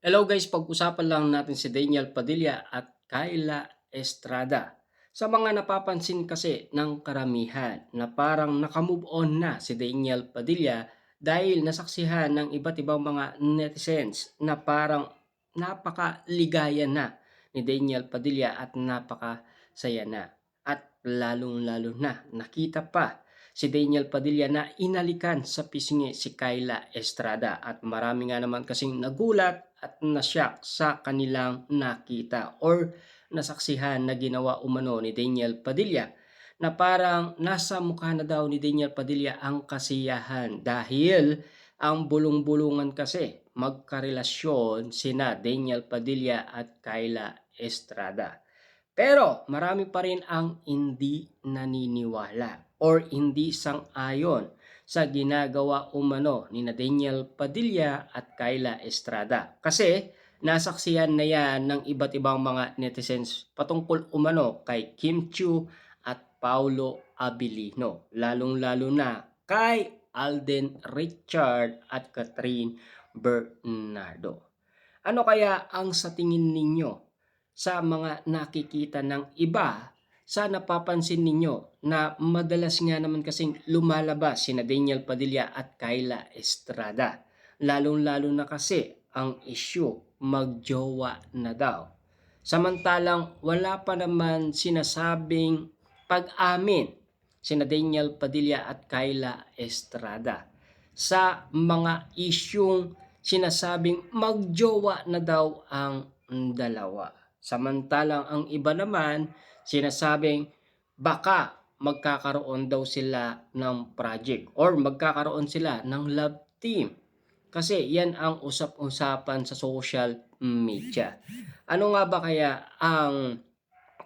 Hello guys, pag-usapan lang natin si Daniel Padilla at Kyla Estrada. Sa mga napapansin kasi ng karamihan na parang nakamove on na si Daniel Padilla dahil nasaksihan ng iba't ibang mga netizens na parang napakaligaya na ni Daniel Padilla at napakasaya na. At lalong-lalo na nakita pa si Daniel Padilla na inalikan sa pisngi si Kyla Estrada at marami nga naman kasing nagulat at nasyak sa kanilang nakita or nasaksihan na ginawa umano ni Daniel Padilla na parang nasa mukha na daw ni Daniel Padilla ang kasiyahan dahil ang bulong-bulungan kasi magkarelasyon sina Daniel Padilla at Kyla Estrada. Pero marami pa rin ang hindi naniniwala or hindi sang-ayon sa ginagawa umano ni Daniel Padilla at Kyla Estrada. Kasi nasaksihan na yan ng iba't ibang mga netizens patungkol umano kay Kim Chiu at Paulo Abilino. Lalong-lalo na kay Alden Richard at Catherine Bernardo. Ano kaya ang sa tingin ninyo sa mga nakikita ng iba sa napapansin ninyo na madalas nga naman kasing lumalabas sina Daniel Padilla at Kyla Estrada. Lalong-lalo na kasi ang issue, magjowa na daw. Samantalang wala pa naman sinasabing pag-amin sina Daniel Padilla at Kyla Estrada sa mga isyung sinasabing magjowa na daw ang dalawa. Samantalang ang iba naman sinasabing baka magkakaroon daw sila ng project or magkakaroon sila ng love team. Kasi yan ang usap-usapan sa social media. Ano nga ba kaya ang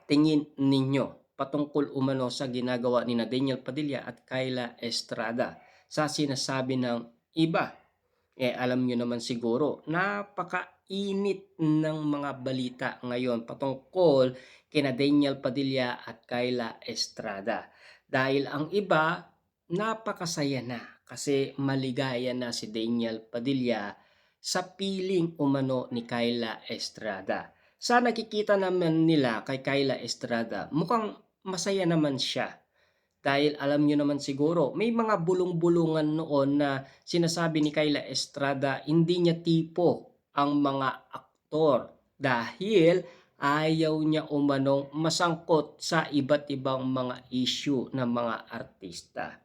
tingin ninyo patungkol umano sa ginagawa ni Daniel Padilla at Kyla Estrada sa sinasabi ng iba? Alam nyo naman siguro, napakainit ng mga balita ngayon patungkol kina Daniel Padilla at Kyla Estrada. Dahil ang iba, napakasaya na kasi maligaya na si Daniel Padilla sa piling umano ni Kyla Estrada. Sa nakikita naman nila kay Kyla Estrada, mukhang masaya naman siya. Dahil alam nyo naman siguro, may mga bulong-bulungan noon na sinasabi ni Kyla Estrada hindi niya tipo ang mga aktor dahil ayaw niya umanong masangkot sa iba't ibang mga issue ng mga artista.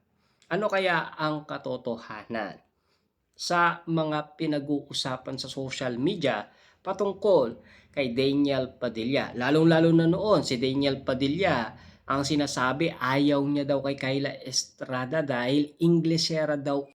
Ano kaya ang katotohanan sa mga pinag-uusapan sa social media patungkol kay Daniel Padilla? Lalong-lalo na noon si Daniel Padilla ang sinasabi ayaw niya daw kay Kyla Estrada dahil Inglesera daw